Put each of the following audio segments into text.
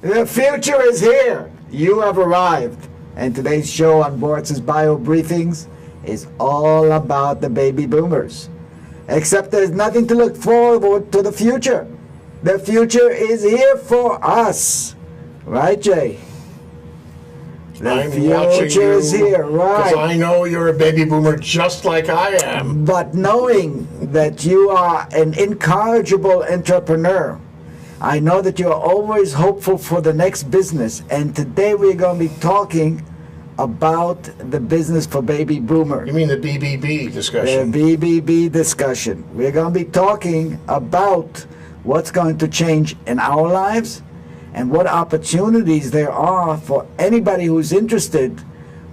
The future is here. You have arrived. And today's show on Boris's Bio Briefings is all about the baby boomers. Except there's nothing to look forward to the future. The future is here for us. Right, Jay? The future is here, right? Because I know you're a baby boomer just like I am. But knowing that you are an incorrigible entrepreneur, I know that you're always hopeful for the next business. And today we're going to be talking about the business for baby boomer. You mean the BBB discussion? The BBB discussion. We're going to be talking about what's going to change in our lives and what opportunities there are for anybody who's interested,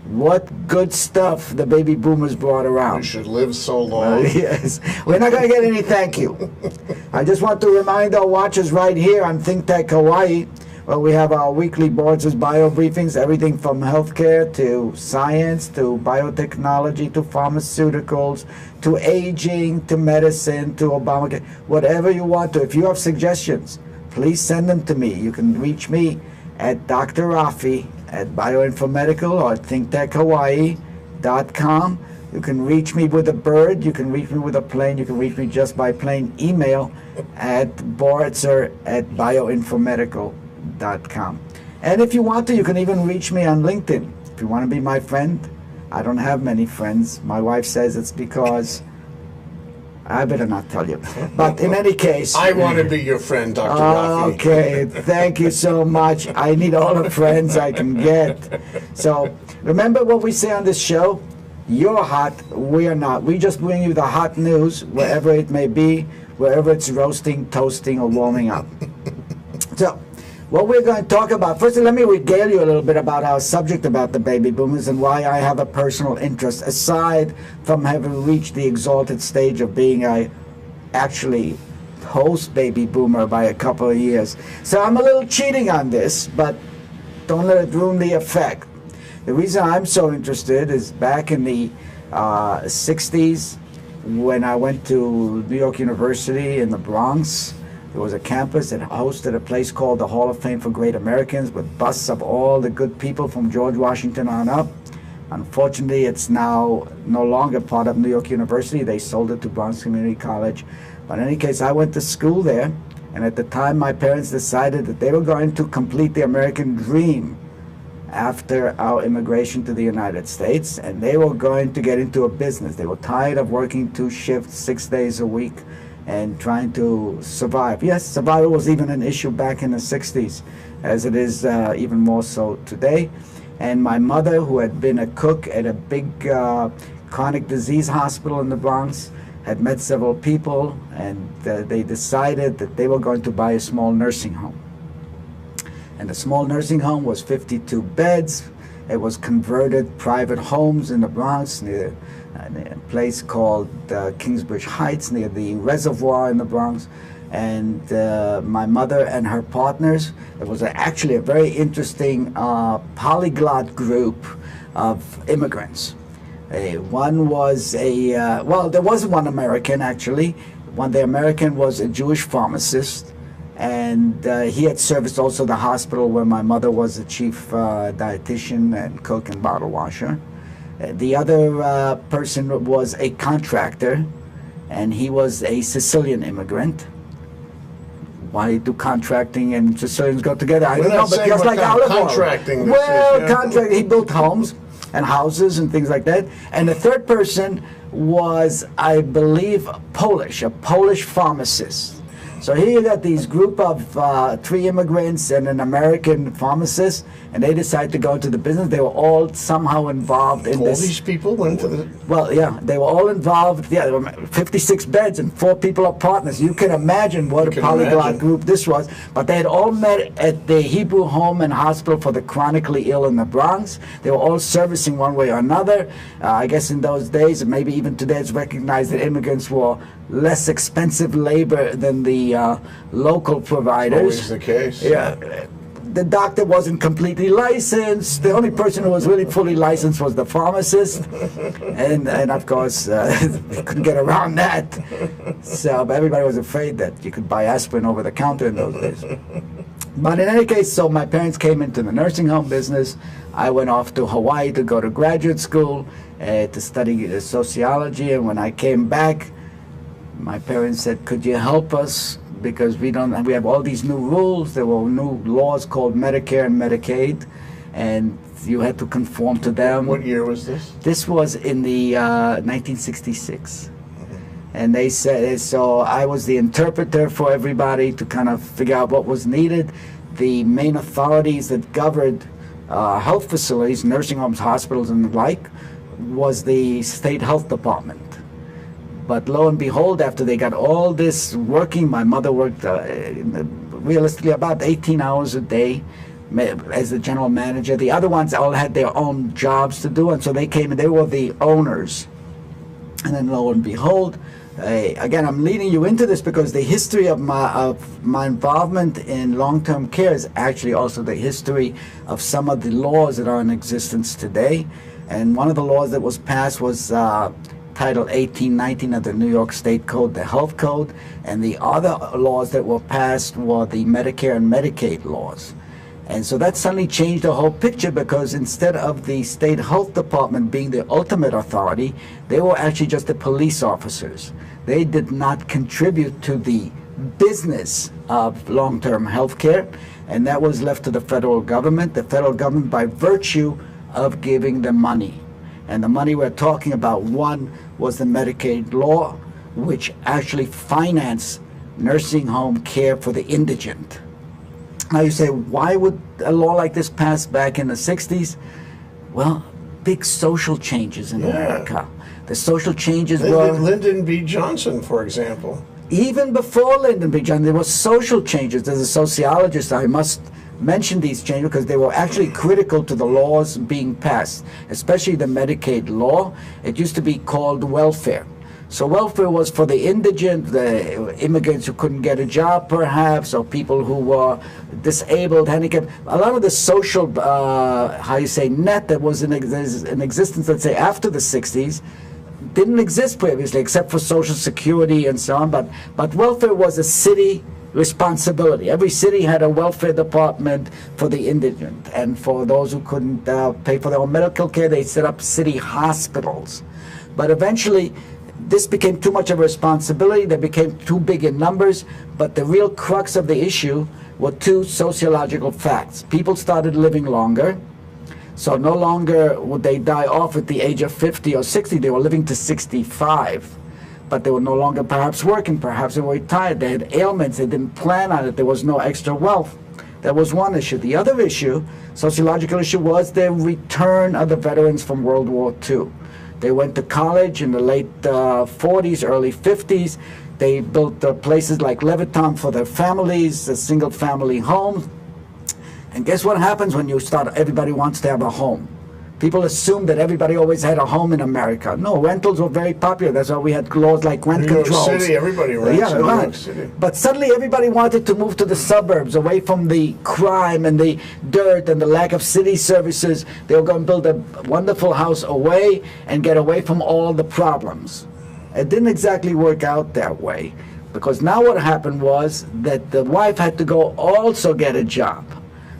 what good stuff the baby boomers brought around. You should live so long. Yes. We're not going to get any thank you. I just want to remind our watchers right here on Think Tech Hawaii, where we have our weekly Boards' bio briefings, everything from healthcare to science to biotechnology to pharmaceuticals to aging to medicine to Obamacare, whatever you want to. If you have suggestions, please send them to me. You can reach me at Dr. Rafi at Bioinformedical or at thinktechhawaii.com. You can reach me with a bird, you can reach me with a plane, you can reach me just by plain email at boritzer@bioinformedical.com. And if you want to, you can even reach me on LinkedIn. If you want to be my friend, I don't have many friends. My wife says it's because I better not tell you. But in any case, I want to be your friend, Dr. Rafi. Okay, thank you so much. I need all the friends I can get. So remember what we say on this show? You're hot, we're not. We just bring you the hot news, wherever it may be, wherever it's roasting, toasting, or warming up. So what we're going to talk about, first let me regale you a little bit about our subject about the baby boomers and why I have a personal interest, aside from having reached the exalted stage of being a actually post-baby boomer by a couple of years. So I'm a little cheating on this, but don't let it ruin the effect. The reason I'm so interested is back in the 60s, when I went to New York University in the Bronx. There was a campus that hosted a place called the Hall of Fame for Great Americans with busts of all the good people from George Washington on up. Unfortunately, it's now no longer part of New York University. They sold it to Bronx Community College. But in any case, I went to school there, and at the time my parents decided that they were going to complete the American dream after our immigration to the United States, and they were going to get into a business. They were tired of working 2 shifts, 6 days a week, and trying to survive. Yes, survival was even an issue back in the 60s, as it is even more so today. And my mother, who had been a cook at a big chronic disease hospital in the Bronx, had met several people, and they decided that they were going to buy a small nursing home. And the small nursing home was 52 beds. It was converted private homes in the Bronx near a place called Kingsbridge Heights, near the reservoir in the Bronx. And my mother and her partners, it was actually a very interesting polyglot group of immigrants. One was well, there was one American actually. The American was a Jewish pharmacist, and he had serviced also the hospital where my mother was the chief dietitian and cook and bottle washer. The other person was a contractor, and he was a Sicilian immigrant. Why do contracting and Sicilians go together? I don't know, but just like contracting. Well, contracting. He built homes and houses and things like that. And the third person was, I believe, Polish, a Polish pharmacist. So here you got these group of 3 immigrants and an American pharmacist, and they decided to go into the business. They were all somehow involved in this. All these people went to the... Well, yeah, they were all involved. Yeah, there were 56 beds and 4 people are partners. You can imagine what a polyglot group this was. But they had all met at the Hebrew Home and Hospital for the Chronically Ill in the Bronx. They were all servicing one way or another. I guess in those days, and maybe even today, it's recognized that immigrants were less expensive labor than the local providers. Always the case. Yeah. The doctor wasn't completely licensed. The only person who was really fully licensed was the pharmacist, and of course they couldn't get around that. So, but everybody was afraid that you could buy aspirin over the counter in those days. But in any case, so my parents came into the nursing home business. I went off to Hawaii to go to graduate school to study sociology. And when I came back, my parents said, "Could you help us? Because we have all these new rules. There were new laws called Medicare and Medicaid, and you had to conform to them." What year was this? This was in the 1966. And they said, so I was the interpreter for everybody to kind of figure out what was needed. The main authorities that governed health facilities, nursing homes, hospitals, and the like, was the state health department. But lo and behold, after they got all this working, my mother worked realistically about 18 hours a day as the general manager. The other ones all had their own jobs to do, and so they came and they were the owners. And then lo and behold, again, I'm leading you into this because the history of my involvement in long-term care is actually also the history of some of the laws that are in existence today. And one of the laws that was passed was Title 1819 of the New York State Code, the Health Code, and the other laws that were passed were the Medicare and Medicaid laws. And so that suddenly changed the whole picture, because instead of the state health department being the ultimate authority, they were actually just the police officers. They did not contribute to the business of long-term health care, and that was left to the federal government. The federal government, by virtue of giving them money. And the money we're talking about, one was the Medicaid law, which actually financed nursing home care for the indigent. Now you say, why would a law like this pass back in the 60s? Well, big social changes in America. The social changes were... Lyndon B. Johnson, for example. Even before Lyndon B. Johnson, there were social changes. As a sociologist, I must mention these changes because they were actually critical to the laws being passed, especially the Medicaid law. It used to be called welfare. So welfare was for the indigent, the immigrants who couldn't get a job perhaps, or people who were disabled, handicapped. A lot of the social, net that was in existence, let's say, after the 60s, didn't exist previously, except for Social Security and so on. But welfare was a city responsibility. Every city had a welfare department for the indigent. And for those who couldn't pay for their own medical care, they set up city hospitals. But eventually, this became too much of a responsibility. They became too big in numbers. But the real crux of the issue were two sociological facts. People started living longer. So no longer would they die off at the age of 50 or 60. They were living to 65. But they were no longer perhaps working. Perhaps they were retired. They had ailments. They didn't plan on it. There was no extra wealth. That was one issue. The other issue, sociological issue, was the return of the veterans from World War II. They went to college in the late 40s, early 50s. They built places like Levittown for their families, single-family homes. And guess what happens when you start, everybody wants to have a home? People assume that everybody always had a home in America. No, rentals were very popular. That's why we had laws like rent controls. New York City, everybody rents in New York City. But suddenly everybody wanted to move to the suburbs, away from the crime and the dirt and the lack of city services. They were going to build a wonderful house away and get away from all the problems. It didn't exactly work out that way, because now what happened was that the wife had to go also get a job.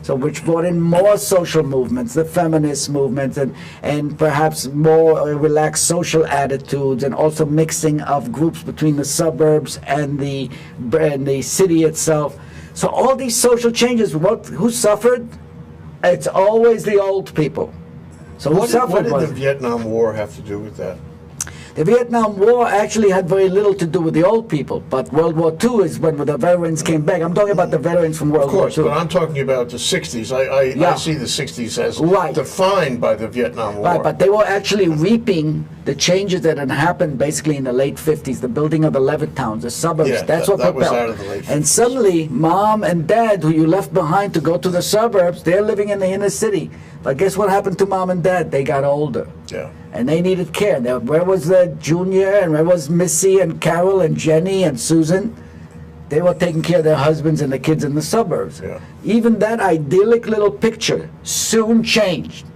So which brought in more social movements, the feminist movements, and perhaps more relaxed social attitudes, and also mixing of groups between the suburbs and the city itself. So all these social changes, who suffered? It's always the old people. So who suffered? What did the Vietnam War have to do with that? The Vietnam War actually had very little to do with the old people, but World War II is when the veterans came back. I'm talking about the veterans from World War II. Of course, but I'm talking about the 60s. I see the 60s as defined by the Vietnam War. Right, but they were actually reaping the changes that had happened basically in the late 50s, the building of the Levittowns, the suburbs. Yeah, that's what that propelled. Was out of the late 50s. And suddenly, mom and dad, who you left behind to go to the suburbs, they're living in the inner city. But guess what happened to mom and dad? They got older. Yeah. And they needed care. Where was Junior, and where was Missy and Carol and Jenny and Susan? They were taking care of their husbands and the kids in the suburbs. Yeah. Even that idyllic little picture soon changed,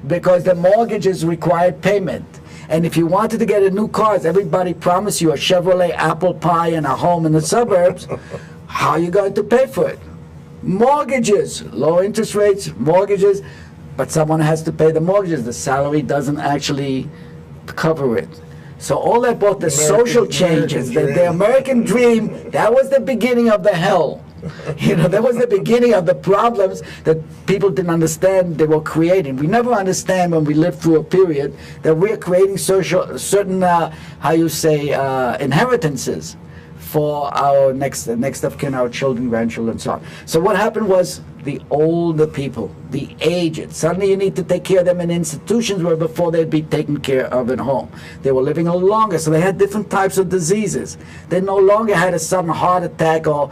because the mortgages required payment. And if you wanted to get a new car, as everybody promised you a Chevrolet apple pie and a home in the suburbs, how are you going to pay for it? Mortgages, low interest rates, mortgages, but someone has to pay the mortgages. The salary doesn't actually cover it. So all that brought the social changes, the American dream, that was the beginning of the hell. You know, that was the beginning of the problems that people didn't understand they were creating. We never understand when we live through a period that we're creating certain, inheritances for our next of kin, our children, grandchildren, and so on. So what happened was the older people, the aged, suddenly you need to take care of them in institutions where before they'd be taken care of at home. They were living a little longer, so they had different types of diseases. They no longer had a sudden heart attack or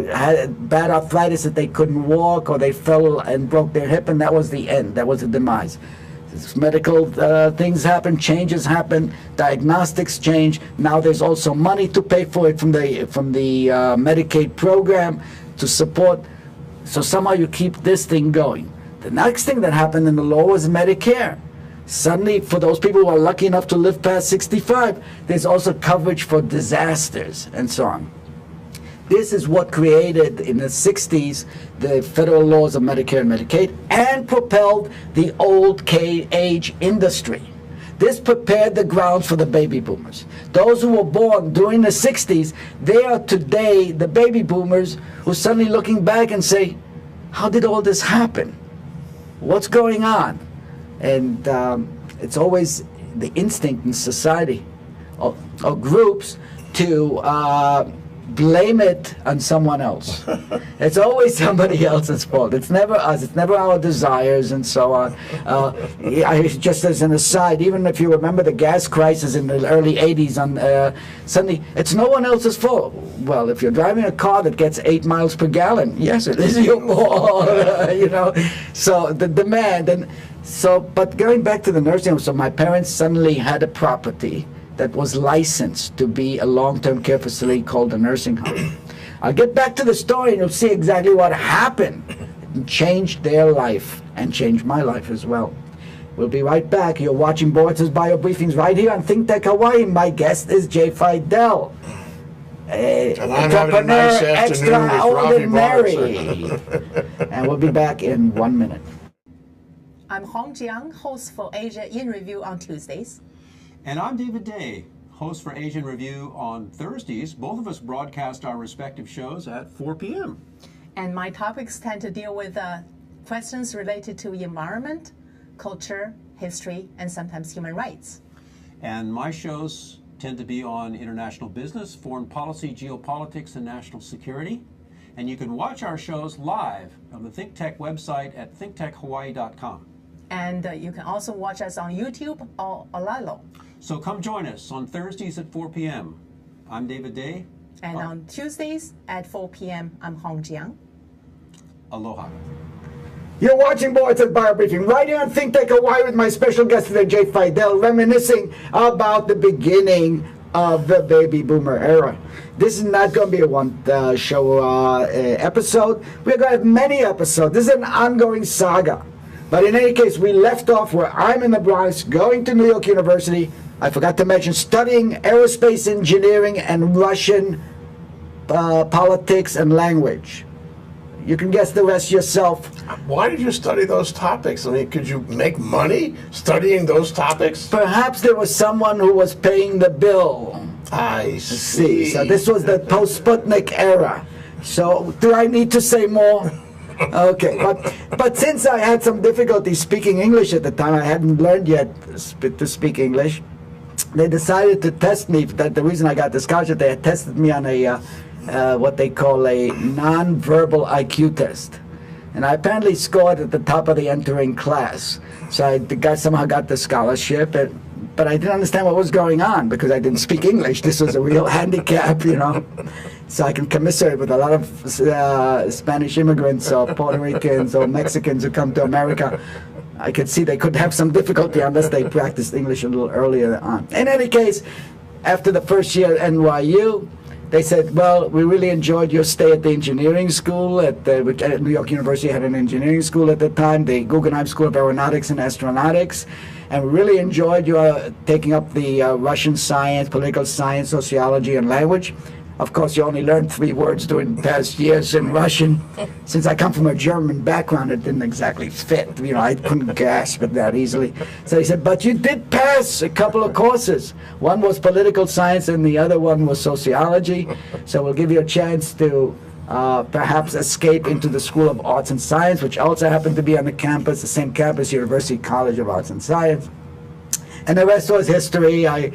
had bad arthritis that they couldn't walk, or they fell and broke their hip, and that was the end. That was the demise. Medical things happen, changes happen, diagnostics change. Now there's also money to pay for it from the Medicaid program to support. So somehow you keep this thing going. The next thing that happened in the law was Medicare. Suddenly, for those people who are lucky enough to live past 65, there's also coverage for disasters and so on. This is what created in the 60s the federal laws of Medicare and Medicaid and propelled the old age industry. This prepared the grounds for the baby boomers. Those who were born during the 60s, they are today the baby boomers who are suddenly looking back and say, how did all this happen? What's going on? And it's always the instinct in society or groups to blame it on someone else. It's always somebody else's fault. It's never us. It's never our desires and so on. Just as an aside, even if you remember the gas crisis in the early 80s, suddenly it's no one else's fault. Well, if you're driving a car that gets 8 miles per gallon, yes, it is your fault. You know, so the demand and so. But going back to the nursing home, so my parents suddenly had a property that was licensed to be a long-term care facility called a nursing home. I'll get back to the story and you'll see exactly what happened. It changed their life and changed my life as well. We'll be right back. You're watching Boris's Bio Briefings right here on Think Tech Hawaii. My guest is Jay Fidel. And I'm having a nice afternoon with Rafi. And we'll be back in 1 minute. I'm Hong Jiang, host for Asia in Review on Tuesdays. And I'm David Day, host for Asian Review on Thursdays. Both of us broadcast our respective shows at 4 p.m. And my topics tend to deal with questions related to environment, culture, history, and sometimes human rights. And my shows tend to be on international business, foreign policy, geopolitics, and national security. And you can watch our shows live on the ThinkTech website at thinktechhawaii.com. And you can also watch us on YouTube or Olalo. So come join us on Thursdays at 4 p.m. I'm David Day. And on Tuesdays at 4 p.m., I'm Hong Jiang. Aloha. You're watching Boris's Bio Briefing right here on Think Tech Hawaii with my special guest today, Jay Fidel, reminiscing about the beginning of the baby boomer era. This is not going to be a one-show episode. We're going to have many episodes. This is an ongoing saga. But in any case, we left off where I'm in the Bronx, going to New York University. I forgot to mention studying aerospace engineering and Russian politics and language. You can guess the rest yourself. Why did you study those topics? I mean, could you make money studying those topics? Perhaps there was someone who was paying the bill. I see. So this was the post-Sputnik era. So do I need to say more? Okay, but since I had some difficulty speaking English at the time, I hadn't learned yet to speak English, they decided to test me. That the reason I got the scholarship, they had tested me on a what they call a non-verbal IQ test. And I apparently scored at the top of the entering class. So I somehow got the scholarship, but I didn't understand what was going on because I didn't speak English. This was a real handicap, you know. So I can commiserate with a lot of Spanish immigrants or Puerto Ricans or Mexicans who come to America. I could see they could have some difficulty unless they practiced English a little earlier on. In any case, after the first year at NYU, they said, well, we really enjoyed your stay at the engineering school. At New York University had an engineering school at the time, the Guggenheim School of Aeronautics and Astronautics. And we really enjoyed your taking up the Russian science, political science, sociology, and language. Of course, you only learned 3 words during the past years in Russian. Since I come from a German background, it didn't exactly fit. You know, I couldn't grasp it that easily. So he said, but you did pass a couple of courses. One was political science and the other one was sociology. So we'll give you a chance to perhaps escape into the School of Arts and Science, which also happened to be on the campus, the same campus, University College of Arts and Science. And the rest was history. I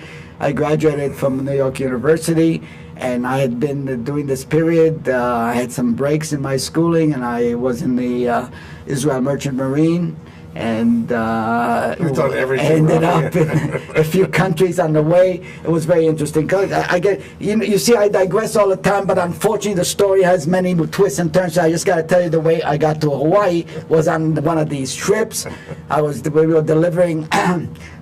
graduated from New York University, and I had been doing this period. I had some breaks in my schooling, and I was in the Israel Merchant Marine, and You've done everything, ended up in a few countries on the way. It was very interesting. I get, you see, I digress all the time, but unfortunately, the story has many twists and turns. So I just got to tell you, the way I got to Hawaii was on one of these trips. We were delivering.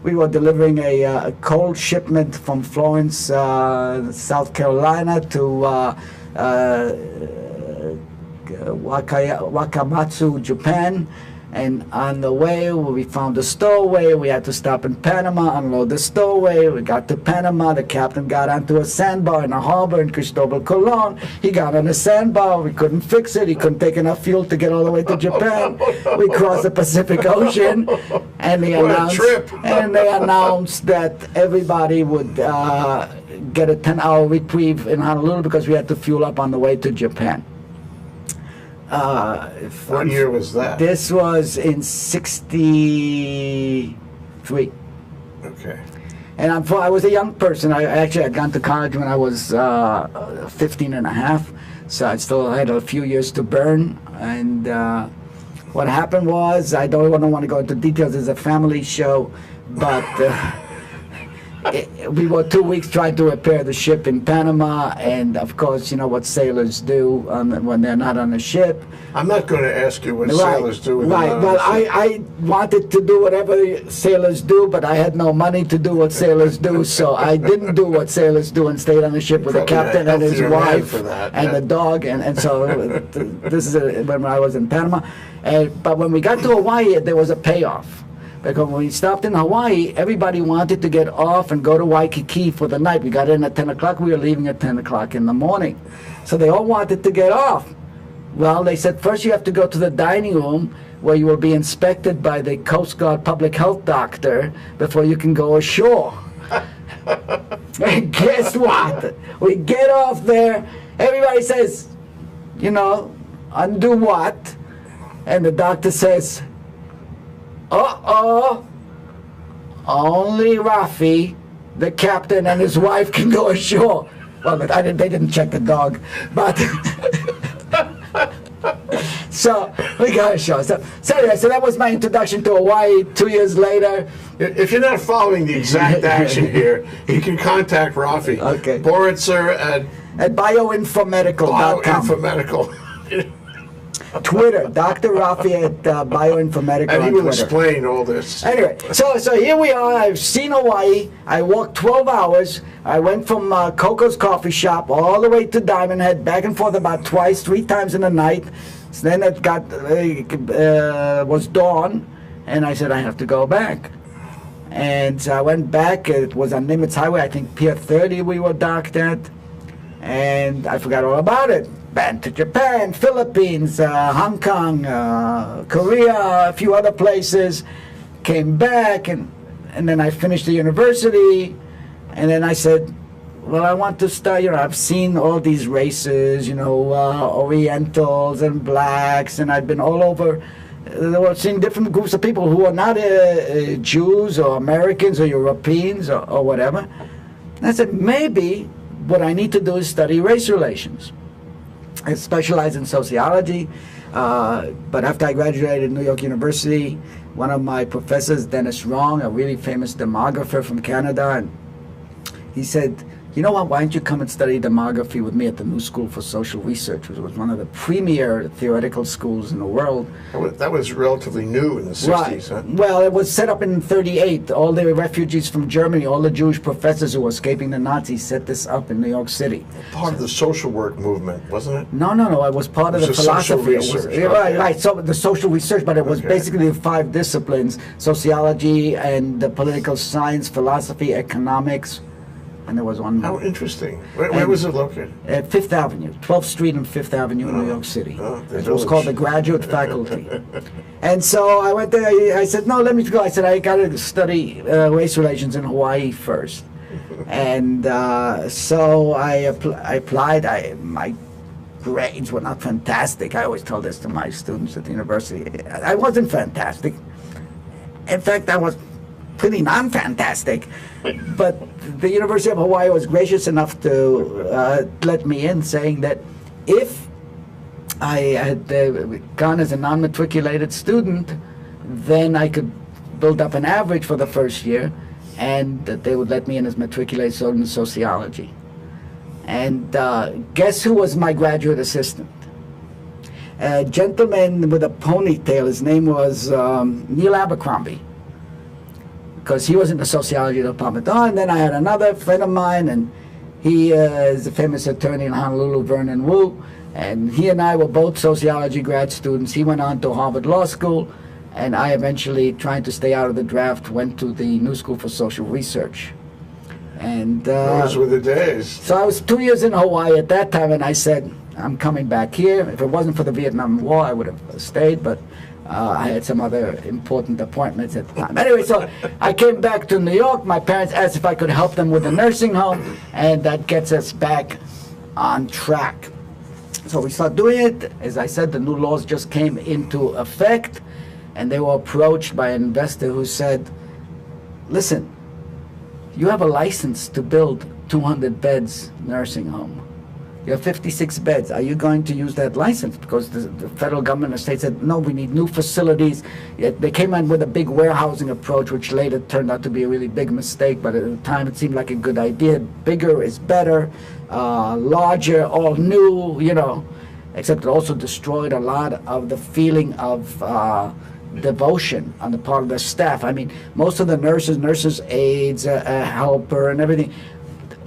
We were delivering a coal shipment from Florence, South Carolina to Wakamatsu, Japan. And on the way, we found a stowaway. We had to stop in Panama, unload the stowaway. We got to Panama. The captain got onto a sandbar in a harbor in Cristobal Colon. He got on a sandbar. We couldn't fix it. He couldn't take enough fuel to get all the way to Japan. We crossed the Pacific Ocean, and they announced that everybody would get a 10-hour reprieve in Honolulu because we had to fuel up on the way to Japan. What year was that? This was in '63. Okay. And I was a young person. I actually had gone to college when I was 15 and a half, so I still had a few years to burn. And what happened was, I don't want to go into details, it's a family show, but we were 2 weeks trying to repair the ship in Panama, and of course, you know what sailors do when they're not on a ship. I'm not going to ask you what sailors do. Right. Well, I wanted to do whatever sailors do, but I had no money to do what sailors do, so I didn't do what sailors do and stayed on the ship with the captain and his wife and the dog, and so this is when I was in Panama. But when we got to Hawaii, there was a payoff. Because when we stopped in Hawaii, everybody wanted to get off and go to Waikiki for the night. We got in at 10 o'clock. We were leaving at 10 o'clock in the morning. So they all wanted to get off. Well, they said, first you have to go to the dining room where you will be inspected by the Coast Guard public health doctor before you can go ashore. And guess what? We get off there. Everybody says, you know, undo what? And the doctor says, uh-oh, only Rafi, the captain, and his wife can go ashore. Well, they didn't check the dog, but so we got ashore. So anyway, so that was my introduction to Hawaii. 2 years later. If you're not following the exact action here, you can contact Rafi. Okay. Boritzer at bioinformedical.com. Bioinformedical. Twitter, Dr. Rafi at Bioinformedical. And he will Twitter. explain all this. Anyway, so here we are. I've seen Hawaii. I walked 12 hours. I went from Coco's coffee shop all the way to Diamond Head, back and forth about three times in the night. So then it was dawn, and I said, I have to go back. And so I went back. It was on Nimitz Highway, I think Pier 30 we were docked at. And I forgot all about it. Been to Japan, Philippines, Hong Kong, Korea, a few other places. Came back, and then I finished the university. And then I said, well, I want to start, you know, I've seen all these races, you know, Orientals and blacks, and I've been all over. Seeing different groups of people who are not Jews or Americans or Europeans or whatever. And I said, maybe what I need to do is study race relations. I specialized in sociology, but after I graduated New York University, one of my professors, Dennis Wrong, a really famous demographer from Canada, and he said, you know what, why don't you come and study demography with me at the New School for Social Research, which was one of the premier theoretical schools in the world. That was relatively new in the 60s, right. Huh? Well, it was set up in '38. All the refugees from Germany, all the Jewish professors who were escaping the Nazis set this up in New York City. Part of the social work movement, wasn't it? No, it was part of the philosophy. Right, so the social research, but it was basically the 5 disciplines: sociology and the political science, philosophy, economics, and there was one more. How interesting. Where was it located? At Fifth Avenue, 12th Street and Fifth Avenue in New York City. It was called the Graduate Faculty. And so I went there. I said, no, let me go. I said, I got to study race relations in Hawaii first. And so I applied. My grades were not fantastic. I always tell this to my students at the university. I wasn't fantastic. In fact, I was pretty non-fantastic. But the University of Hawaii was gracious enough to let me in, saying that if I had gone as a non-matriculated student, then I could build up an average for the first year, and that they would let me in as matriculated student in sociology. And guess who was my graduate assistant? A gentleman with a ponytail. His name was Neil Abercrombie, because he was in the sociology department. Oh, and then I had another friend of mine, and he is a famous attorney in Honolulu, Vernon Wu, and he and I were both sociology grad students. He went on to Harvard Law School, and I eventually, trying to stay out of the draft, went to the New School for Social Research. And those were the days. So I was 2 years in Hawaii at that time, and I said, I'm coming back here. If it wasn't for the Vietnam War, I would have stayed, but I had some other important appointments at the time. Anyway, so I came back to New York. My parents asked if I could help them with a nursing home, and that gets us back on track. So we start doing it. As I said, the new laws just came into effect, and they were approached by an investor who said, listen, you have a license to build 200 beds nursing home. You have 56 beds. Are you going to use that license? Because the federal government and the state said, no, we need new facilities. Yet they came in with a big warehousing approach, which later turned out to be a really big mistake, but at the time it seemed like a good idea. Bigger is better, larger, all new, you know, except it also destroyed a lot of the feeling of devotion on the part of the staff. I mean, most of the nurses, aides, a helper and everything,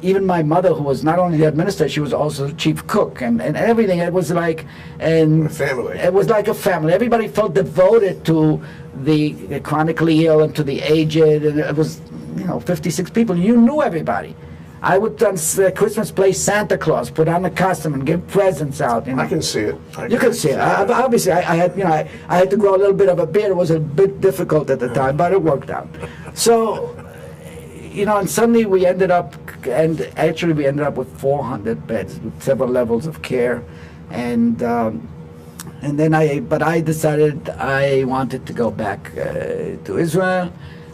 even my mother, who was not only the administrator, she was also the chief cook and everything. It was like a family. It was like a family. Everybody felt devoted to the chronically ill and to the aged, and it was, you know, 56 people. You knew everybody. I would on Christmas play Santa Claus, put on the costume and give presents out. You know. I can see it. You can see it. Obviously, I had, you know, I had to grow a little bit of a beard. It was a bit difficult at the time, but it worked out. So, you know, and suddenly we ended up, and actually we ended up with 400 beds with several levels of care, and then I decided I wanted to go back to Israel,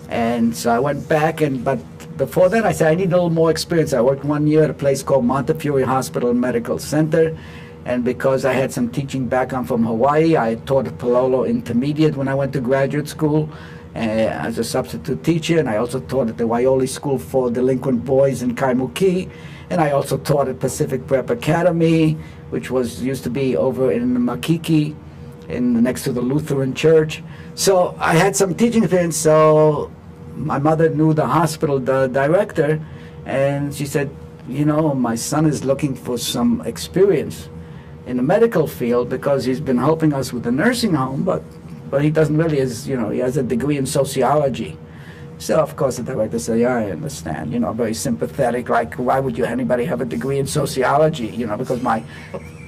and so I went back, but before that I said I need a little more experience. I worked 1 year at a place called Montefiore Hospital Medical Center, and because I had some teaching background from Hawaii, I taught at Palolo Intermediate when I went to graduate school as a substitute teacher, and I also taught at the Waioli School for Delinquent Boys in Kaimuki, and I also taught at Pacific Prep Academy, which used to be over in Makiki, next to the Lutheran Church. So I had some teaching experience. So my mother knew the hospital director, and she said, you know, my son is looking for some experience in the medical field because he's been helping us with the nursing home, but he doesn't really, you know, he has a degree in sociology. So, of course, the director said, yeah, I understand, you know, very sympathetic, like, why would anybody have a degree in sociology, you know, because my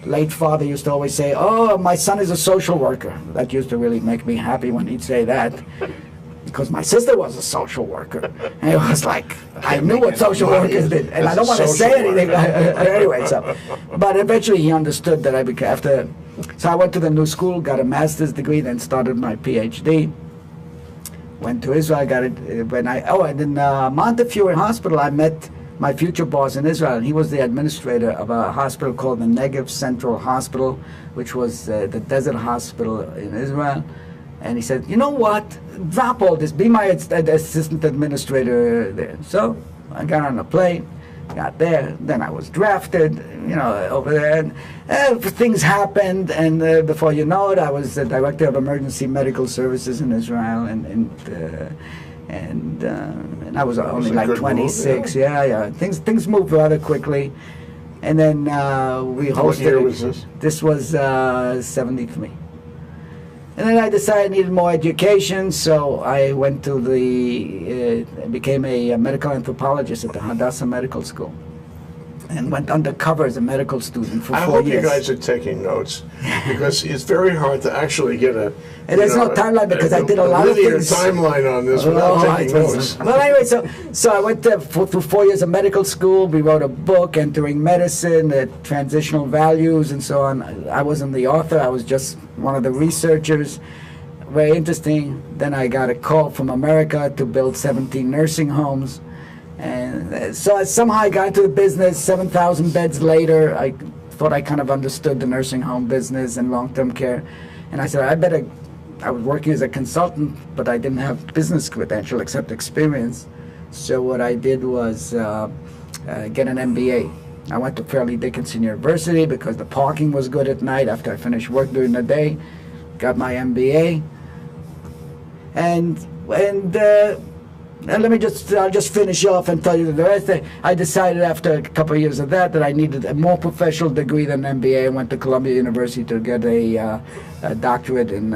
late father used to always say, oh, my son is a social worker. That used to really make me happy when he'd say that, because my sister was a social worker. And it was like, I knew what social workers did, and I don't want to say anything. Anyway, so, but eventually he understood that so I went to the new school, got a master's degree, then started my PhD. Went to Israel, got it and in Montefiore Hospital, I met my future boss in Israel, and he was the administrator of a hospital called the Negev Central Hospital, which was the desert hospital in Israel. And he said, you know what, drop all this, be my assistant administrator there. So I got on a plane, got there, then I was drafted, you know, over there, and things happened, and before you know it, I was the director of emergency medical services in Israel, and I was only like 26. Move, yeah. Things moved rather quickly, and then we hosted. What year was this? This was 73. And then I decided I needed more education, so I went to became a medical anthropologist at the Hadassah Medical School. And went undercover as a medical student for 4 years. I hope you guys are taking notes, because it's very hard to actually get a. And there's no timeline, because I did a lot of things. Timeline on this without taking notes. Well, anyway, so I went through 4 years of medical school. We wrote a book, Entering Medicine, Transitional Values, and so on. I wasn't the author. I was just one of the researchers. Very interesting. Then I got a call from America to build 17 nursing homes. And so somehow I got into the business. 7,000 beds later, I thought I kind of understood the nursing home business and long-term care. And I said, I was working as a consultant, but I didn't have business credential except experience. So what I did was get an MBA. I went to Fairleigh Dickinson University because the parking was good at night after I finished work during the day. Got my MBA. And I'll just finish off and tell you the rest. I decided after a couple of years of that I needed a more professional degree than an MBA. I went to Columbia University to get a doctorate in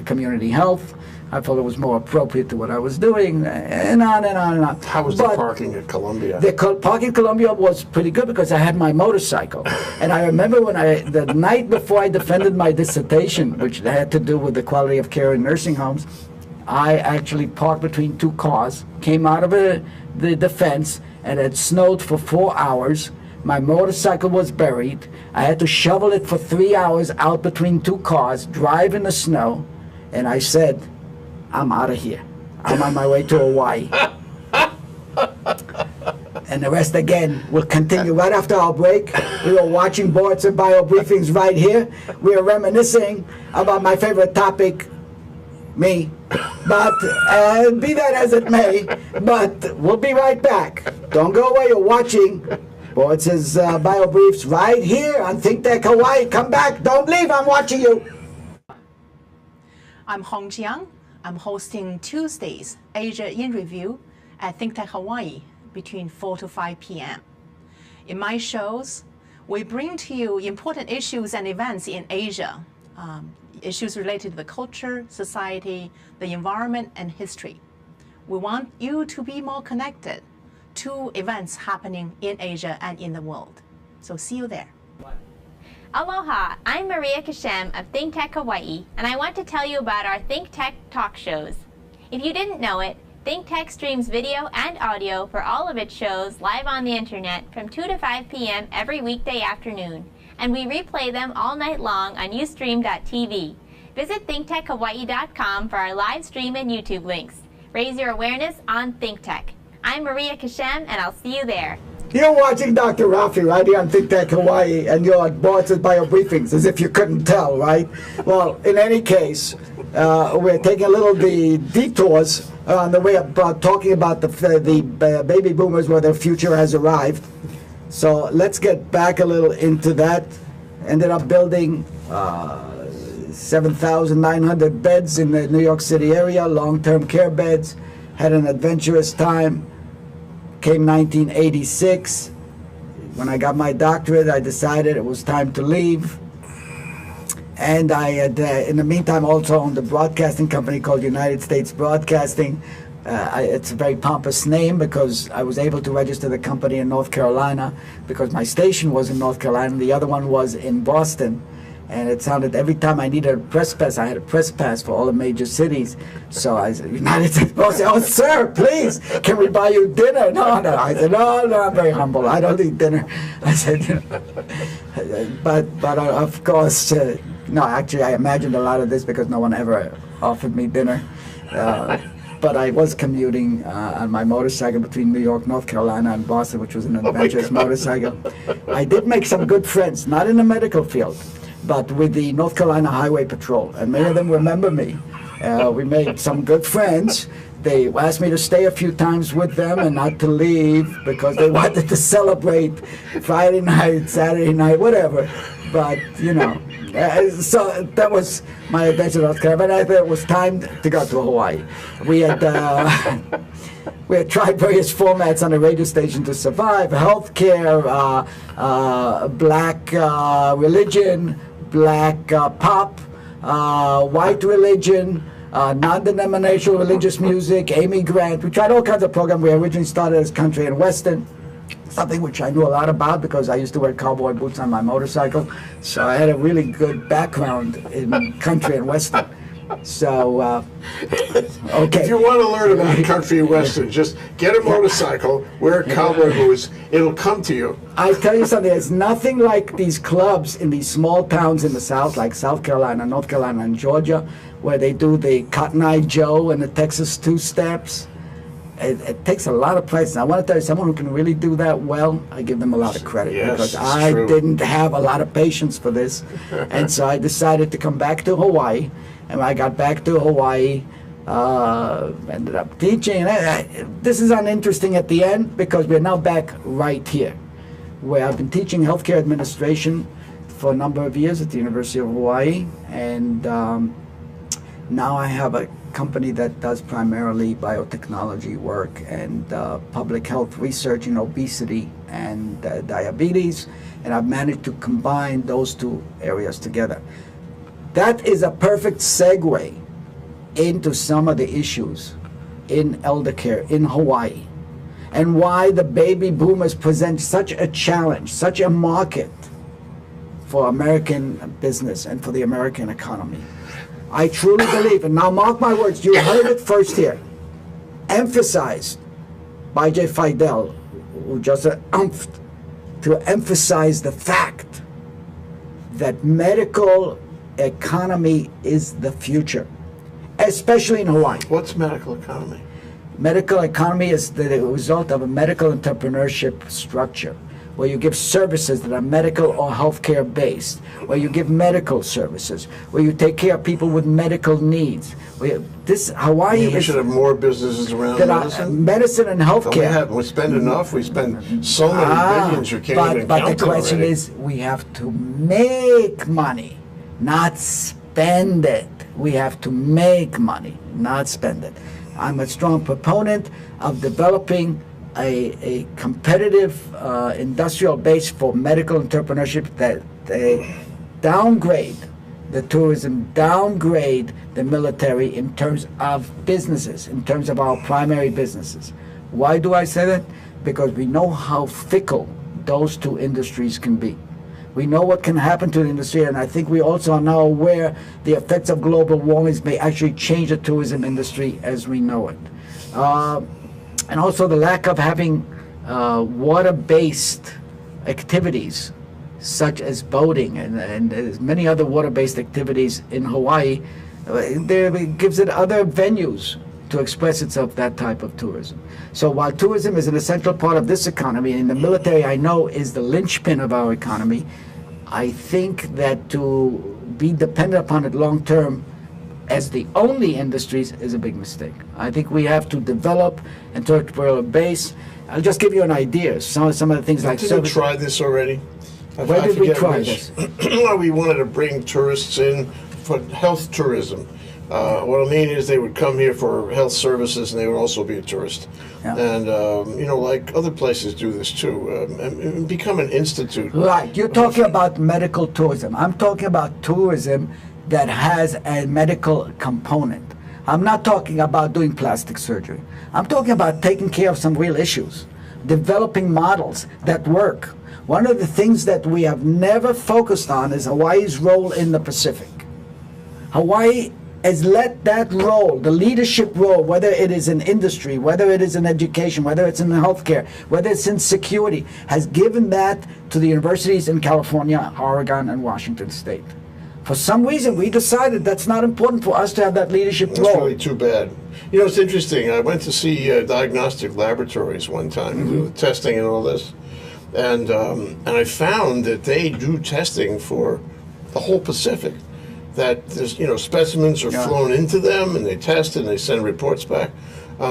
community health. I thought it was more appropriate to what I was doing, and on and on and on. How was the parking at Columbia? The parking at Columbia was pretty good because I had my motorcycle. And I remember when the night before I defended my dissertation, which had to do with the quality of care in nursing homes, I actually parked between 2 cars, came out of the defense, and it snowed for 4 hours. My motorcycle was buried. I had to shovel it for 3 hours out between 2 cars, drive in the snow, and I said, I'm out of here. I'm on my way to Hawaii. And the rest, again, will continue right after our break. We were watching boards and bio briefings right here. We were reminiscing about my favorite topic, me. But be that as it may, but we'll be right back. Don't go away. You're watching Boards' bio briefs right here on Think Tech Hawaii. Come back. Don't leave. I'm watching you. I'm Hong Jiang. I'm hosting Tuesdays Asia in Review at Think Tech Hawaii between 4 to 5 p.m. In my shows, we bring to you important issues and events in Asia, issues related to the culture, society, the environment, and history. We want you to be more connected to events happening in Asia and in the world. So see you there. Aloha, I'm Maria Kashem of Think Tech Hawaii, and I want to tell you about our Think Tech talk shows. If you didn't know it, Think Tech streams video and audio for all of its shows live on the internet from 2 to 5 p.m. every weekday afternoon, and we replay them all night long on Ustream.tv. Visit ThinkTechHawaii.com for our live stream and YouTube links. Raise your awareness on Think Tech. I'm Maria Kashem, and I'll see you there. You're watching Dr. Rafi right here on Think Tech Hawaii, and you're at Boards' bio briefings, as if you couldn't tell, right? Well, in any case, we're taking a little detours on the way about talking about the baby boomers, where their future has arrived. So let's get back a little into that. Ended up building 7,900 beds in the New York City area, long-term care beds. Had an adventurous time. Came 1986. When I got my doctorate, I decided it was time to leave. And I had, in the meantime, also owned a broadcasting company called United States Broadcasting. It's a very pompous name because I was able to register the company in North Carolina because my station was in North Carolina and the other one was in Boston. And it sounded, every time I needed a press pass, I had a press pass for all the major cities. So I said, United States Post, oh, sir, please, can we buy you dinner? No. I said, no, I'm very humble. I don't eat dinner. I said, you know, but of course, no, actually, I imagined a lot of this because no one ever offered me dinner. But I was commuting on my motorcycle between New York, North Carolina, and Boston, which was an adventurous motorcycle. I did make some good friends, not in the medical field, but with the North Carolina Highway Patrol, and many of them remember me. We made some good friends. They asked me to stay a few times with them and not to leave because they wanted to celebrate Friday night, Saturday night, whatever. But, you know, so that was my adventure in North Carolina. But I thought it was time to go to Hawaii. We had tried various formats on the radio station to survive: healthcare, black religion, black pop, white religion, non-denominational religious music, Amy Grant. We tried all kinds of programs. We originally started as country and western, something which I knew a lot about because I used to wear cowboy boots on my motorcycle. So I had a really good background in country and western. So, okay. If you want to learn about country and western, just get a motorcycle, wear cowboy boots, it'll come to you. I tell you something, it's nothing like these clubs in these small towns in the South, like South Carolina, North Carolina, and Georgia, where they do the Cotton Eye Joe and the Texas Two-Steps. It takes a lot of practice. I want to tell you, someone who can really do that well, I give them a lot of credit, because I didn't have a lot of patience for this. And so I decided to come back to Hawaii. And when I got back to Hawaii, ended up teaching. This is uninteresting at the end because we're now back right here, where I've been teaching healthcare administration for a number of years at the University of Hawaii. And now I have a company that does primarily biotechnology work and public health research in obesity and diabetes. And I've managed to combine those two areas together. That is a perfect segue into some of the issues in elder care in Hawaii and why the baby boomers present such a challenge, such a market for American business and for the American economy. I truly believe, and now mark my words, you heard it first here, emphasized by Jay Fidel, who just to emphasize the fact that medical economy is the future, especially in Hawaii. What's medical economy? Medical economy is the result of a medical entrepreneurship structure where you give services that are medical or healthcare based, where you give medical services, where you take care of people with medical needs. Hawaii we should have more businesses around medicine. Medicine and healthcare. We spend enough. We spend so many billions you can't even count. But the question is, we have to make money, not spend it. We have to make money, not spend it. I'm a strong proponent of developing a competitive industrial base for medical entrepreneurship that they downgrade the tourism, downgrade the military in terms of businesses, in terms of our primary businesses. Why do I say that? Because we know how fickle those two industries can be. We know what can happen to the industry, and I think we also are now aware the effects of global warming may actually change the tourism industry as we know it. And also the lack of having water-based activities such as boating and there's many other water-based activities in Hawaii. It gives it other venues to express itself, that type of tourism. So while tourism is an essential part of this economy, and the military I know is the linchpin of our economy, I think that to be dependent upon it long term as the only industries is a big mistake. I think we have to develop an entrepreneurial base. I'll just give you an idea. Some of the things like... Did we try this already? Where did we try this? We wanted to bring tourists in for health tourism. What I mean is they would come here for health services and they would also be a tourist. Yeah. And, you know, like other places do this too, and become an institute. Right. You're talking about medical tourism. I'm talking about tourism that has a medical component. I'm not talking about doing plastic surgery. I'm talking about taking care of some real issues, developing models that work. One of the things that we have never focused on is Hawaii's role in the Pacific. Hawaii has let that role, the leadership role, whether it is in industry, whether it is in education, whether it's in healthcare, whether it's in security, has given that to the universities in California, Oregon, and Washington State. For some reason, we decided that's not important for us to have that leadership role. That's really too bad. You know, it's interesting. I went to see diagnostic laboratories one time, testing and all this, and I found that they do testing for the whole Pacific. That there's, you know, specimens are flown into them, and they test and they send reports back.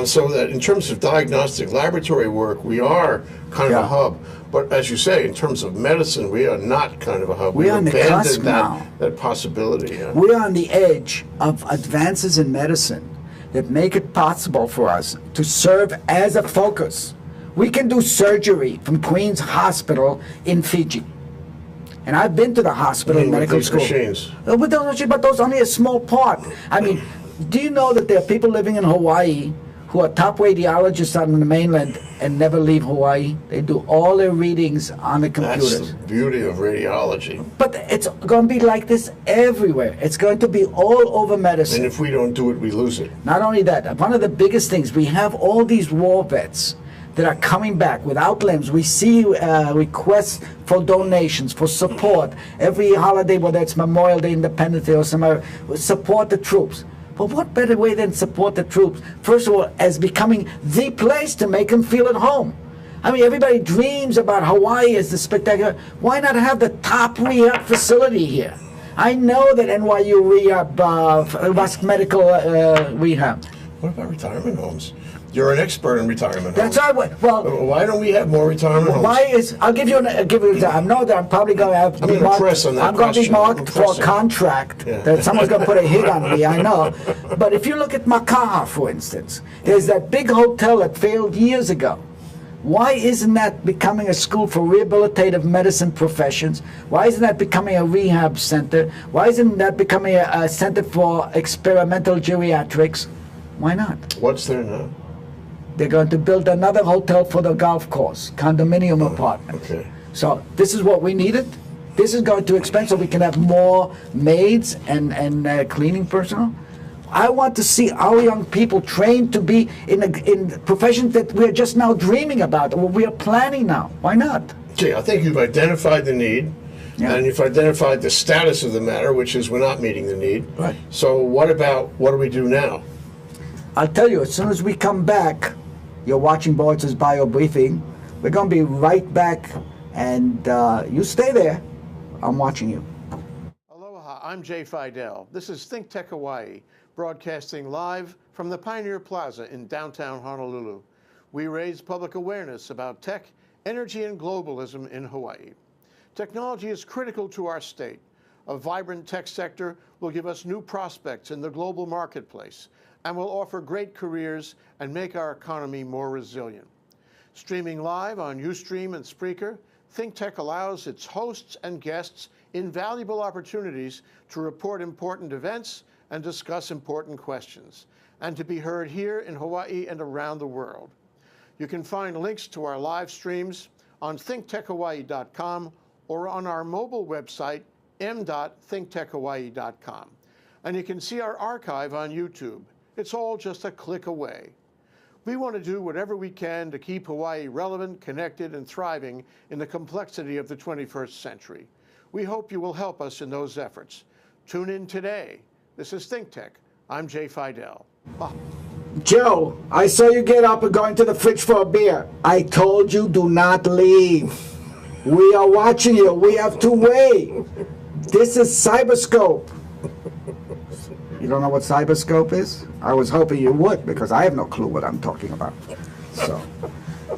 So that in terms of diagnostic laboratory work, we are kind of a hub. But as you say, in terms of medicine, we are not kind of a hub. We're on the cusp now. That possibility. Yeah. We're on the edge of advances in medicine that make it possible for us to serve as a focus. We can do surgery from Queen's Hospital in Fiji. And I've been to the hospital and medical these school. machines. But those only a small part. I mean, do you know that there are people living in Hawaii who are top radiologists on the mainland and never leave Hawaii? They do all their readings on the computers. That's the beauty of radiology. But it's going to be like this everywhere. It's going to be all over medicine. And if we don't do it, we lose it. Not only that, one of the biggest things, we have all these war vets that are coming back without limbs. We see requests for donations, for support. Every holiday, whether it's Memorial Day, Independence Day, or some other, support the troops. But what better way than support the troops? First of all, as becoming the place to make them feel at home. I mean, everybody dreams about Hawaii as the spectacular. Why not have the top rehab facility here? I know that NYU rehab, medical rehab. What about retirement homes? You're an expert in retirement homes. That's right. Well, why don't we have more retirement homes? why is? I'll give you an example. I know that I'm probably going to have. I'm gonna press on that I'm going to be question. marked for a contract that someone's going to put a hit on me. I know, but if you look at Makaha, for instance, there's that big hotel that failed years ago. Why isn't that becoming a school for rehabilitative medicine professions? Why isn't that becoming a rehab center? Why isn't that becoming a center for experimental geriatrics? Why not? What's there now? They're going to build another hotel for the golf course, condominium apartments. Okay. So this is what we needed. This is going to expand so we can have more maids and cleaning personnel. I want to see our young people trained to be in professions that we're just now dreaming about, or we are planning now. Why not? Gee, I think you've identified the need, and you've identified the status of the matter, which is we're not meeting the need. Right. So what do we do now? I'll tell you, as soon as we come back, you're watching Boyd's Bio Briefing. We're going to be right back, and you stay there. I'm watching you. Aloha, I'm Jay Fidel. This is Think Tech Hawaii, broadcasting live from the Pioneer Plaza in downtown Honolulu. We raise public awareness about tech, energy, and globalism in Hawaii. Technology is critical to our state. A vibrant tech sector will give us new prospects in the global marketplace and will offer great careers and make our economy more resilient. Streaming live on Ustream and Spreaker, ThinkTech allows its hosts and guests invaluable opportunities to report important events and discuss important questions, and to be heard here in Hawaii and around the world. You can find links to our live streams on thinktechhawaii.com or on our mobile website, m.thinktechhawaii.com. And you can see our archive on YouTube. It's all just a click away. We want to do whatever we can to keep Hawaii relevant, connected, and thriving in the complexity of the 21st century. We hope you will help us in those efforts. Tune in today. This is ThinkTech. I'm Jay Fidel. Joe, I saw you get up and going to the fridge for a beer. I told you, do not leave. We are watching you. We have to wait. This is Cyberscope. You don't know what Cyberscope is? I was hoping you would, because I have no clue what I'm talking about. So,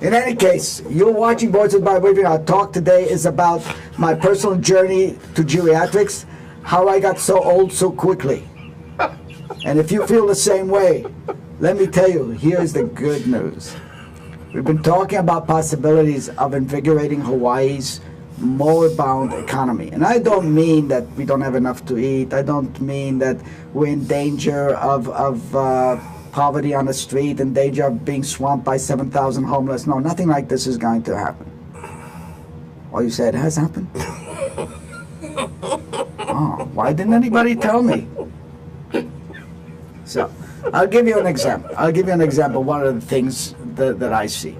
in any case, you're watching Boys with Bio Briefing. Our talk today is about my personal journey to geriatrics, how I got so old so quickly. And if you feel the same way, let me tell you, here's the good news. We've been talking about possibilities of invigorating Hawaii's moribund economy. And I don't mean that we don't have enough to eat. I don't mean that we're in danger of poverty on the street, in danger of being swamped by 7,000 homeless. No, nothing like this is going to happen. Oh, you said it has happened? Oh, why didn't anybody tell me? So, I'll give you an example. One of the things that I see.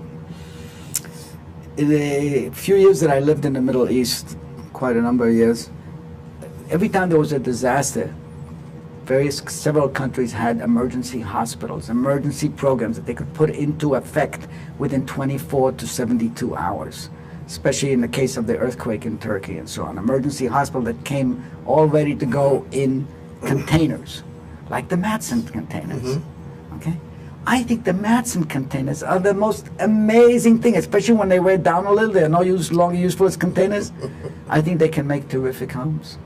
In a few years that I lived in the Middle East, quite a number of years, every time there was a disaster, several countries had emergency hospitals, emergency programs that they could put into effect within 24 to 72 hours, especially in the case of the earthquake in Turkey and so on. Emergency hospital that came all ready to go in containers, like the Matson containers. Okay? I think the Matson containers are the most amazing thing, especially when they weigh down a little. They're no longer useful as containers. I think they can make terrific homes.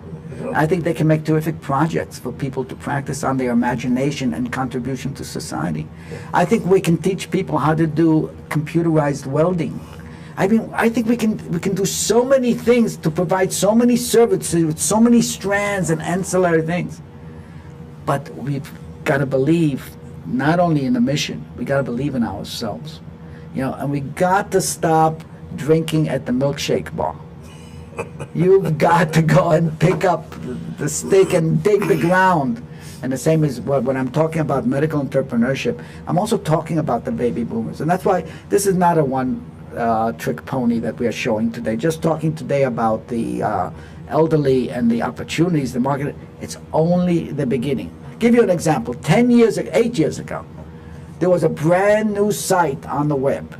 I think they can make terrific projects for people to practice on their imagination and contribution to society. I think we can teach people how to do computerized welding. I mean, I think we can do so many things to provide so many services with so many strands and ancillary things. But we've got to believe not only in the mission, we got to believe in ourselves. You know, and we got to stop drinking at the milkshake bar. You've got to go and pick up the stick and dig the ground. And the same is when I'm talking about medical entrepreneurship, I'm also talking about the baby boomers. And that's why this is not a one-trick pony that we are showing today. Just talking today about the elderly and the opportunities, the market, it's only the beginning. I'll give you an example. 8 years ago, there was a brand new site on the web.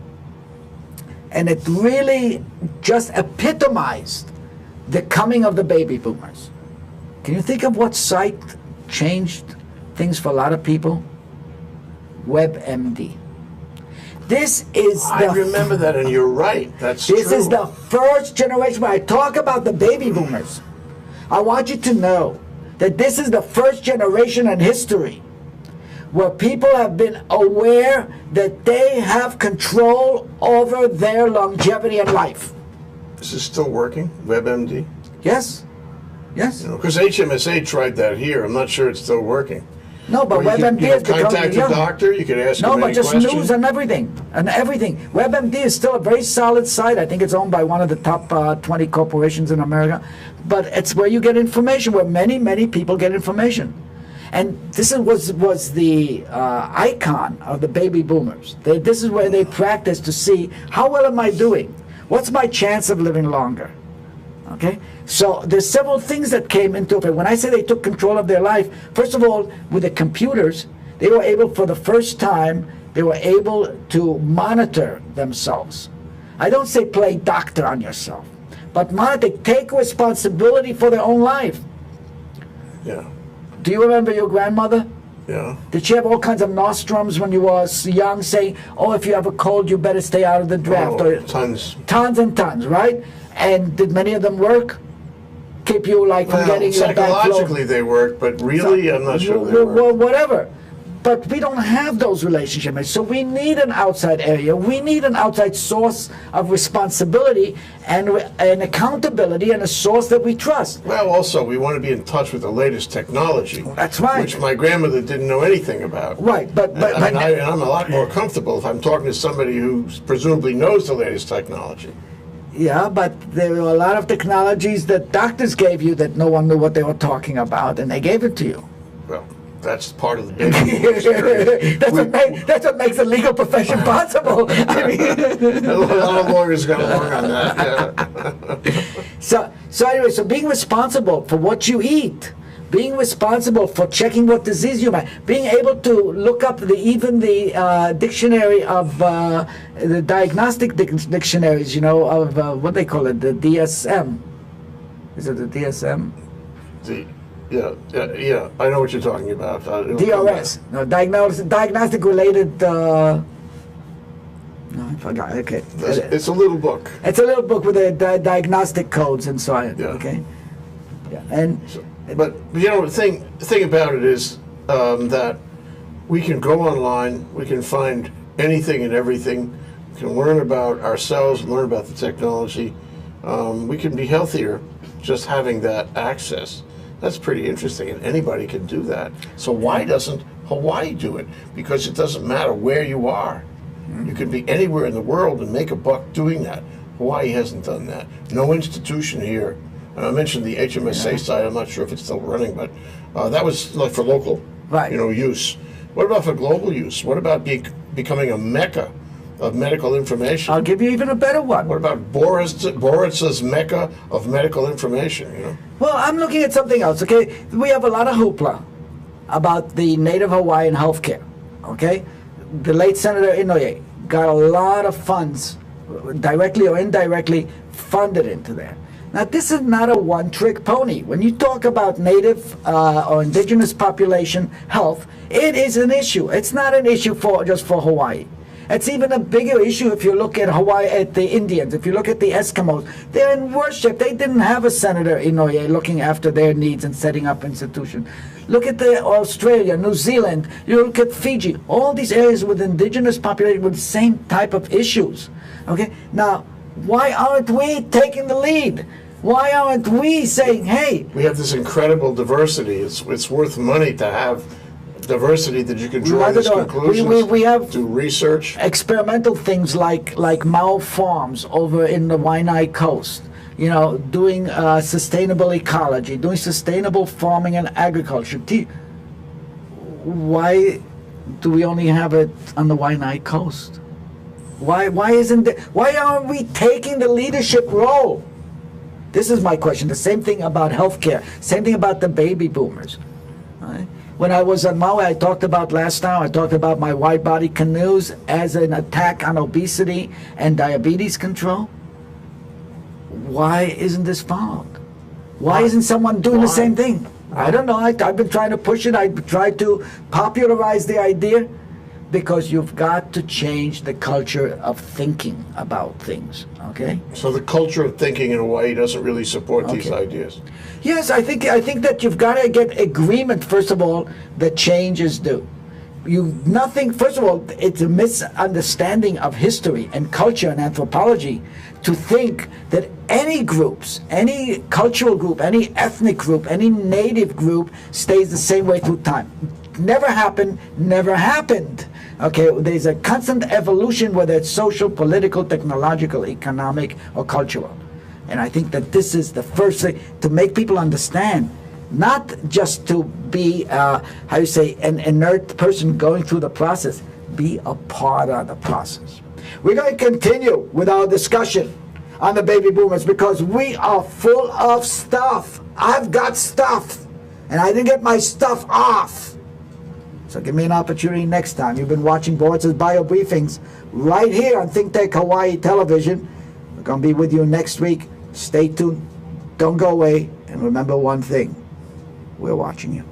And it really just epitomized the coming of the baby boomers. Can you think of what site changed things for a lot of people? WebMD. This is I remember that, and you're right. That's true. This is the first generation. When I talk about the baby boomers, I want you to know that this is the first generation in history where people have been aware that they have control over their longevity in life. Is this still working, WebMD? Yes. Yes. Because HMSA tried that here. I'm not sure it's still working. No, but Or WebMD has become contact a doctor. You could ask No, him but any just question. news and everything. WebMD is still a very solid site. I think it's owned by one of the top 20 corporations in America. But it's where you get information, where many people get information. And this was the icon of the baby boomers. This is where they practice to see, how well am I doing? What's my chance of living longer? Okay? So there's several things that came into it. When I say they took control of their life, first of all, with the computers, they were able, for the first time, they were able to monitor themselves. I don't say play doctor on yourself, but monitor, take responsibility for their own life. Yeah. Do you remember your grandmother? Yeah. Did she have all kinds of nostrums when you was young, saying, oh, if you have a cold, you better stay out of the draft? Oh, tons. Tons and tons, right? And did many of them work? Keep you, like, from getting your back flow? Psychologically they work, but really I'm not sure they work. Well, whatever. But we don't have those relationships. So we need an outside area. We need an outside source of responsibility and accountability, and a source that we trust. Well, also, we want to be in touch with the latest technology. That's right. Which my grandmother didn't know anything about. Right, but I'm a lot more comfortable if I'm talking to somebody who presumably knows the latest technology. Yeah, but there were a lot of technologies that doctors gave you that no one knew what they were talking about, and they gave it to you. Well, that's part of the baby experience. That's what makes the legal profession possible. I mean, a lot of lawyers got to work on that. Yeah. So anyway, so being responsible for what you eat, being responsible for checking what disease you might, being able to look up even the dictionary of the diagnostic dictionaries, you know, of what they call it, the DSM. Is it the DSM? Yeah, I know what you're talking about. DRS, no, diagnostic related. No, I forgot. Okay, it's a little book. It's a little book with the diagnostic codes and so on. Yeah. Okay. Yeah, and. But you know, the thing about it is that we can go online, we can find anything and everything, we can learn about ourselves, learn about the technology. We can be healthier just having that access. That's pretty interesting, and anybody can do that. So why doesn't Hawaii do it? Because it doesn't matter where you are. You can be anywhere in the world and make a buck doing that. Hawaii hasn't done that. No institution here. I mentioned the HMSA site. I'm not sure if it's still running, but that was like for local, use. What about for global use? What about becoming a mecca of medical information? I'll give you even a better one. What about Boris's mecca of medical information? You know. Well, I'm looking at something else. Okay, we have a lot of hoopla about the Native Hawaiian healthcare. Okay, the late Senator Inouye got a lot of funds, directly or indirectly, funded into there. Now, this is not a one-trick pony. When you talk about native or indigenous population health, it is an issue. It's not an issue just for Hawaii. It's even a bigger issue if you look at Hawaii, at the Indians, if you look at the Eskimos. They're in worship. They didn't have a Senator Inouye looking after their needs and setting up institutions. Look at Australia, New Zealand, you look at Fiji, all these areas with indigenous population with the same type of issues. Okay? Now, Why aren't we taking the lead? Why aren't we saying, hey, We have this incredible diversity. It's worth money to have diversity that you can draw these conclusions, we have do research. experimental things like Mao farms over in the Waianae Coast, you know, doing sustainable ecology, doing sustainable farming and agriculture. Why do we only have it on the Waianae Coast? Why aren't we taking the leadership role? This is my question. The same thing about healthcare. Same thing about the baby boomers. Right? When I was on Maui, I talked about last time, I talked about my wide body canoes as an attack on obesity and diabetes control. Why isn't this followed? Why isn't someone doing the same thing? I don't know. I've been trying to push it. I've tried to popularize the idea, because you've got to change the culture of thinking about things, okay? So the culture of thinking in Hawaii doesn't really support these Okay. ideas. Yes, I think that you've got to get agreement, first of all, that change is due. First of all, it's a misunderstanding of history and culture and anthropology to think that any groups, any cultural group, any ethnic group, any native group stays the same way through time. Never happened, never happened. Okay, there's a constant evolution, whether it's social, political, technological, economic, or cultural. And I think that this is the first thing to make people understand, not just to be, an inert person going through the process. Be a part of the process. We're going to continue with our discussion on the baby boomers because we are full of stuff. I've got stuff, and I didn't get my stuff off. So give me an opportunity next time. You've been watching Boris's Bio Briefings right here on Think Tech Hawaii Television. We're going to be with you next week. Stay tuned. Don't go away. And remember one thing. We're watching you.